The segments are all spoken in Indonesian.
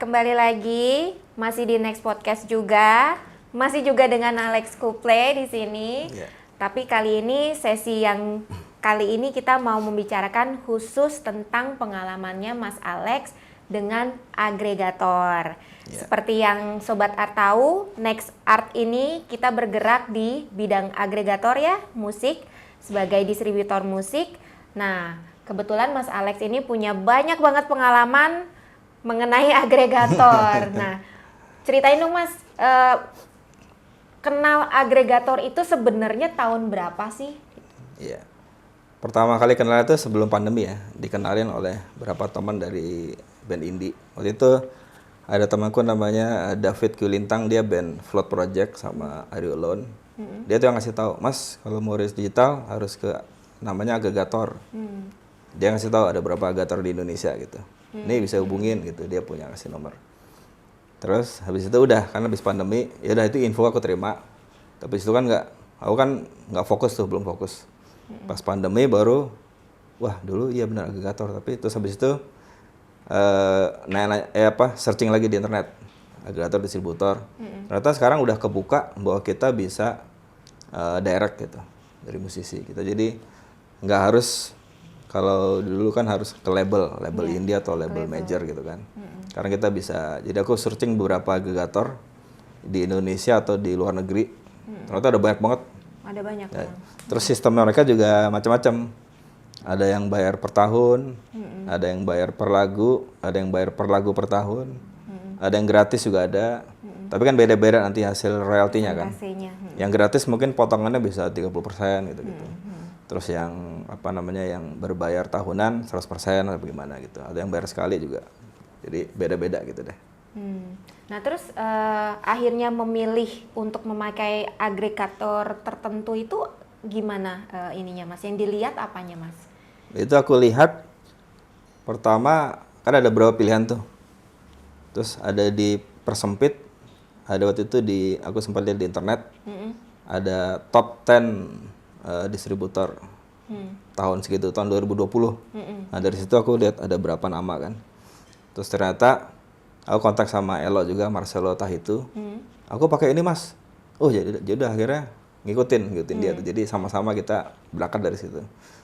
kembali lagi masih di Next Podcast juga, masih juga dengan Alex Kuple di sini. Yeah. Tapi kali ini sesi yang kali ini kita mau membicarakan khusus tentang pengalamannya Mas Alex dengan agregator. Yeah. Seperti yang Sobat Art tahu, Next Art ini kita bergerak di bidang agregator ya, musik sebagai distributor musik. Nah, kebetulan Mas Alex ini punya banyak banget pengalaman mengenai agregator. Nah, ceritain dong Mas, kenal agregator itu sebenarnya tahun berapa sih? Iya. Pertama kali kenal itu sebelum pandemi ya, dikenalin oleh beberapa teman dari band indie. Waktu itu ada temanku namanya David Kulintang, dia band Float Project sama Are You Alone. Dia tuh yang ngasih tahu, Mas kalau mau rilis digital harus ke namanya agregator. Dia ngasih tahu ada berapa agregator di Indonesia gitu. Ini bisa hubungin gitu, dia punya ngasih nomor. Terus habis itu udah, karena habis pandemi, ya udah itu info aku terima. Tapi itu kan aku kan nggak fokus tuh, belum fokus. Pas pandemi baru, wah dulu iya benar agregator. Tapi terus habis itu searching lagi di internet, agregator distributor. Ternyata sekarang udah kebuka bahwa kita bisa direct gitu dari musisi kita. Jadi nggak harus, kalau dulu kan harus ke label indie atau label major gitu kan. Karena kita bisa, jadi aku searching beberapa agregator di Indonesia atau di luar negeri. Ternyata ada banyak banget. Ada banyak Ya. ya. Terus sistemnya mereka juga macam-macam. Ada yang bayar per tahun, ada yang bayar per lagu, ada yang bayar per lagu per tahun, ada yang gratis juga ada. Tapi kan beda-beda nanti hasil royaltinya kan. Yang gratis mungkin potongannya bisa 30% gitu-gitu. Terus yang yang berbayar tahunan 100% atau bagaimana gitu. Ada yang bayar sekali juga. Jadi beda-beda gitu deh. Nah terus akhirnya memilih untuk memakai agregator tertentu itu gimana ininya Mas? Yang dilihat apanya Mas? Itu aku lihat pertama kan ada beberapa pilihan tuh. Terus ada di persempit, ada waktu itu aku sempat lihat di internet. Ada top 10 distributor tahun segitu, tahun 2020. Nah dari situ aku lihat ada berapa nama kan. Terus ternyata aku kontak sama Elo juga, Marcelo Tahitu. Aku pakai ini Mas. Oh jadi akhirnya ngikutin dia tuh. Jadi sama-sama kita berangkat dari situ.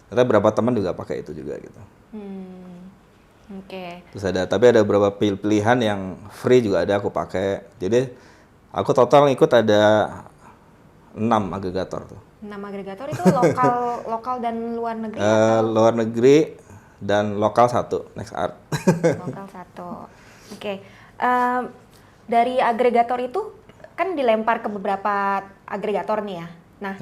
Ternyata berapa teman juga pakai itu juga gitu. Oke. Terus tapi ada beberapa pilihan yang free juga ada aku pakai. Jadi aku total ngikut ada 6 agregator tuh. 6 agregator itu lokal dan luar negeri Luar negeri dan lokal 1, Next Art. Lokal 1. Oke. Dari agregator itu kan dilempar ke beberapa agregator nih ya. Nah,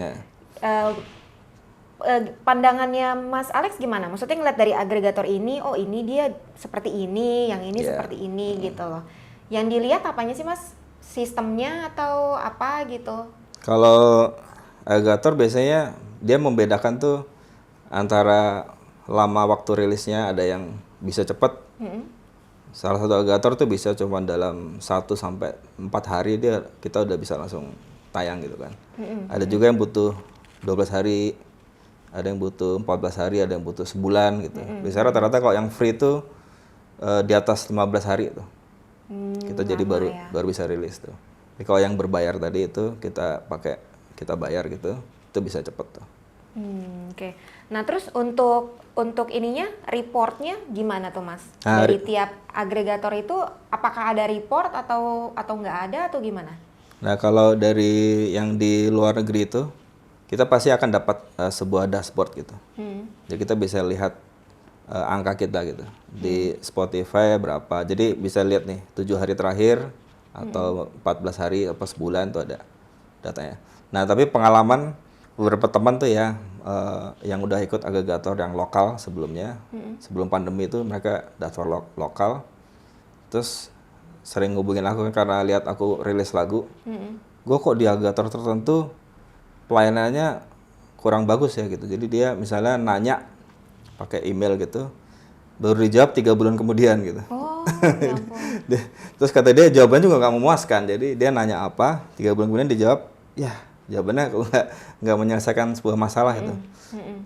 pandangannya Mas Alex gimana? Maksudnya ngeliat dari agregator ini, oh ini dia seperti ini, yang ini seperti ini gitu loh. Yang dilihat apanya sih Mas? Sistemnya atau apa gitu? Kalau agregator biasanya dia membedakan tuh antara lama waktu rilisnya, ada yang bisa cepat. Salah satu agregator tuh bisa cuma dalam 1 sampai 4 hari kita udah bisa langsung tayang gitu kan. Ada juga yang butuh 12 hari, ada yang butuh 14 hari, ada yang butuh sebulan gitu. Biasanya rata-rata kalau yang free tuh di atas 15 hari tuh. Kita jadi baru bisa rilis tuh. Tapi kalau yang berbayar tadi itu kita bayar gitu, itu bisa cepet tuh. Oke. Nah terus untuk ininya reportnya gimana tuh Mas? Dari tiap agregator itu apakah ada report atau nggak ada atau gimana? Nah kalau dari yang di luar negeri itu kita pasti akan dapat sebuah dashboard gitu. Jadi kita bisa lihat angka kita gitu di Spotify berapa. Jadi bisa lihat nih 7 hari terakhir atau 14 hari atau sebulan tuh ada datanya. Nah tapi pengalaman beberapa teman tuh ya yang udah ikut agregator yang lokal sebelumnya, sebelum pandemi itu mereka dashboard lokal. Terus sering ngubungin aku karena lihat aku rilis lagu. Gue kok di agregator tertentu pelayanannya kurang bagus ya gitu. Jadi dia misalnya nanya pakai email gitu, baru dijawab 3 bulan kemudian gitu. Oh, ya ampun. Terus kata dia jawabannya juga nggak memuaskan. Jadi dia nanya apa, 3 bulan kemudian dijawab, ya jawabannya nggak menyelesaikan sebuah masalah itu.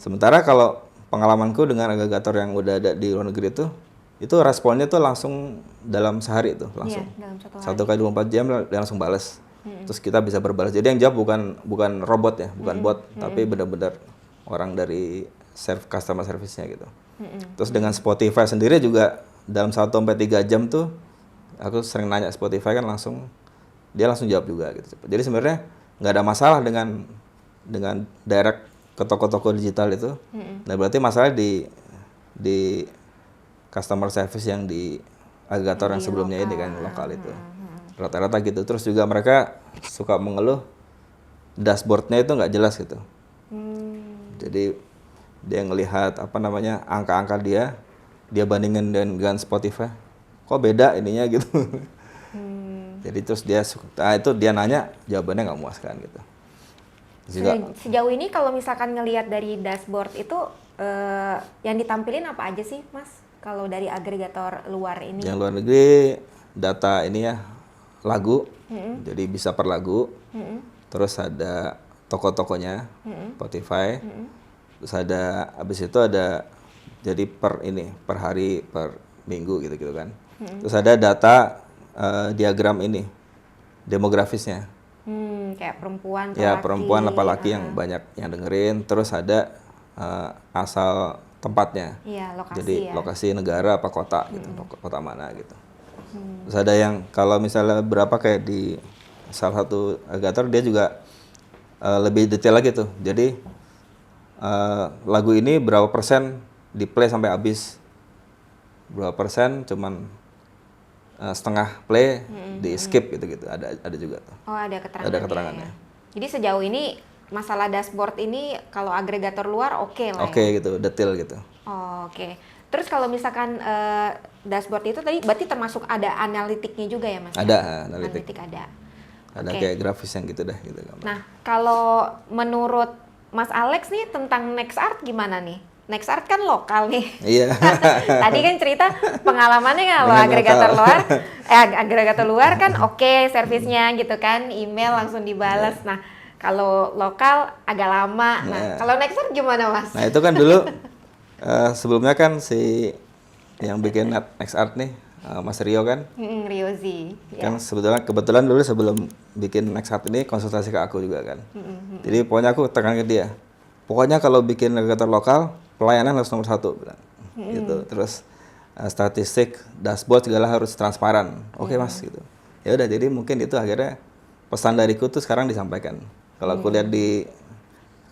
Sementara kalau pengalamanku dengan agregator yang udah ada di luar negeri itu, itu responnya tuh langsung dalam sehari itu langsung. Iya, dalam satu hari. 1 kali 24 jam dia langsung balas. Terus kita bisa berbalas. Jadi yang jawab bukan robot ya, bukan bot, tapi benar-benar orang dari customer service-nya gitu. Terus dengan Spotify sendiri juga dalam 1-3 jam tuh aku sering nanya Spotify kan dia langsung jawab juga gitu. Jadi sebenarnya nggak ada masalah dengan direct ke toko-toko digital itu. Nah berarti masalah di customer service yang di agregator yang sebelumnya ini kan lokal itu. Rata-rata gitu. Terus juga mereka suka mengeluh dashboardnya itu nggak jelas gitu. Jadi dia ngelihat angka-angka dia bandingin dengan Spotify, kok beda ininya gitu. Jadi terus itu dia nanya, jawabannya nggak memuaskan gitu. Sejauh ini kalau misalkan ngelihat dari dashboard itu yang ditampilin apa aja sih Mas? Kalau dari agregator luar ini? Yang luar negeri data ini ya lagu, jadi bisa per lagu. Terus ada toko-tokonya, Spotify. Terus abis itu ada jadi per hari, per minggu gitu kan. Terus ada data diagram ini, demografisnya. Kayak perempuan, ya perempuan apa laki yang banyak yang dengerin. Terus ada asal tempatnya. Iya, lokasi. Jadi lokasi negara apa kota gitu, kota mana gitu. Terus ada yang kalau misalnya berapa kayak di salah satu agregator dia juga lebih detail lagi tuh. Jadi lagu ini berapa persen di play sampai habis, berapa persen cuman setengah play di skip gitu ada juga tuh. Oh, ada keterangannya. Ada keterangannya. Jadi sejauh ini masalah dashboard ini kalau agregator luar oke lah. Oke gitu, detail gitu. Oh, oke. Terus kalau misalkan dashboard itu tadi berarti termasuk ada analitiknya juga ya Mas? Ada analitik. ada. Ada kayak grafis yang gitu dah gitu. Nah, kalau menurut Mas Alex nih tentang NextArt gimana nih? NextArt kan lokal nih. Iya. Tadi kan cerita pengalamannya kalau agregator luar kan oke servisnya gitu kan, email langsung dibalas. Nah, kalau lokal agak lama. Nah, kalau NextArt gimana Mas? Nah, itu kan dulu sebelumnya kan si yang bikin NextArt nih Mas Rio kan. Riozi. Kan kebetulan dulu sebelum bikin NextArt ini konsultasi ke aku juga kan. Jadi pokoknya aku tekan ke dia. Pokoknya kalau bikin agregator lokal, pelayanan harus nomor 1 bilang. Gitu. Terus statistik, dashboard segala harus transparan. Oke Mas gitu. Ya udah, jadi mungkin itu akhirnya pesan dariku tuh sekarang disampaikan. Kalau aku lihat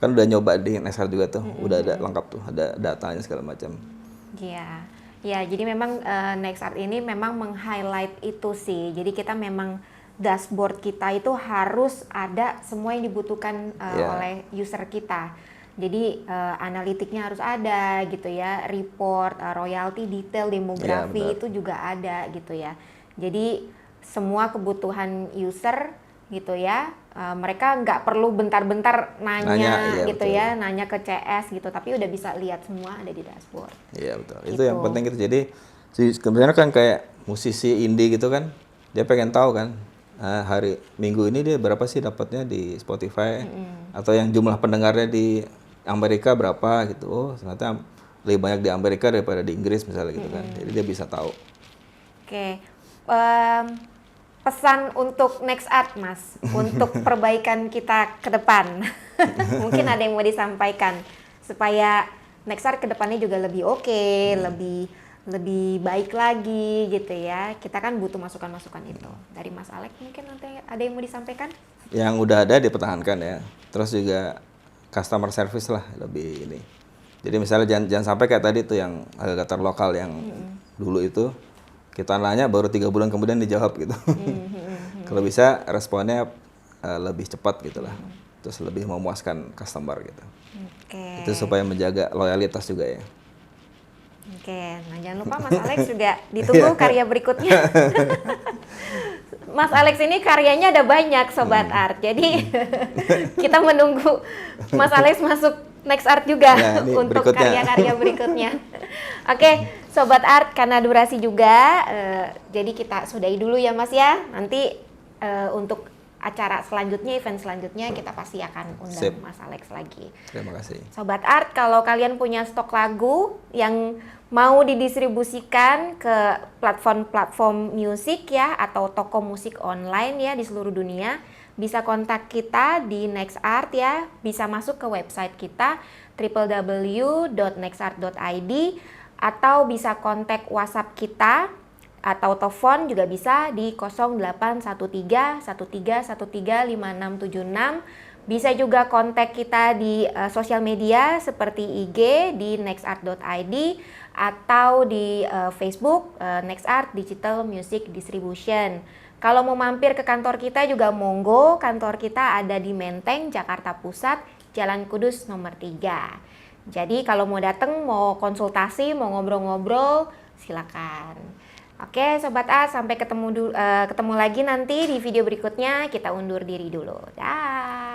kan udah nyoba di NextArt juga tuh, udah ada lengkap tuh, ada datanya segala macam. Iya. Ya, jadi memang NextArt ini memang meng-highlight itu sih. Jadi kita memang dashboard kita itu harus ada semua yang dibutuhkan oleh user kita. Jadi analitiknya harus ada gitu ya, report, royalty, detail, demografi itu juga ada gitu ya. Jadi semua kebutuhan user gitu ya, mereka nggak perlu bentar-bentar nanya gitu betul. Ya, nanya ke CS gitu, tapi udah bisa lihat semua ada di dashboard. Iya betul, gitu. Itu yang penting gitu. Jadi sebenarnya kan kayak musisi indie gitu kan, dia pengen tahu kan hari minggu ini dia berapa sih dapatnya di Spotify, atau yang jumlah pendengarnya di Amerika berapa gitu. Oh ternyata lebih banyak di Amerika daripada di Inggris misalnya gitu kan. Jadi dia bisa tahu. Oke. Pesan untuk NextArt Mas, untuk perbaikan kita ke depan. Mungkin ada yang mau disampaikan supaya NextArt ke depannya juga lebih oke, lebih baik lagi gitu ya. Kita kan butuh masukan-masukan itu. Dari Mas Alex mungkin nanti ada yang mau disampaikan? Yang udah ada dipertahankan ya. Terus juga customer service lah lebih ini. Jadi misalnya jangan sampai kayak tadi tuh yang agregator lokal yang dulu itu kita nanya baru 3 bulan kemudian dijawab gitu. Kalau bisa responnya lebih cepat gitu lah. Terus lebih memuaskan customer gitu. Itu supaya menjaga loyalitas juga ya. Oke, nah jangan lupa Mas Alex juga ditunggu karya berikutnya. Mas Alex ini karyanya ada banyak Sobat Art, jadi kita menunggu Mas Alex masuk NextArt juga untuk karya-karya berikutnya. Oke, Sobat Art, karena durasi juga, jadi kita sudahi dulu ya Mas ya. Nanti untuk acara selanjutnya, event selanjutnya kita pasti akan undang Sip. Mas Alex lagi. Terima kasih. Sobat Art, kalau kalian punya stok lagu yang mau didistribusikan ke platform-platform musik ya atau toko musik online ya di seluruh dunia, bisa kontak kita di Next Art ya, bisa masuk ke website kita www.nextart.id atau bisa kontak WhatsApp kita atau telepon juga bisa di 081313135676. Bisa juga kontak kita di sosial media seperti IG di nextart.id atau di Facebook Next Art Digital Music Distribution. Kalau mau mampir ke kantor kita juga monggo, kantor kita ada di Menteng, Jakarta Pusat, Jalan Kudus nomor 3. Jadi kalau mau datang, mau konsultasi, mau ngobrol-ngobrol, silakan. Oke Sobat A, sampai ketemu lagi nanti di video berikutnya. Kita undur diri dulu. Dah.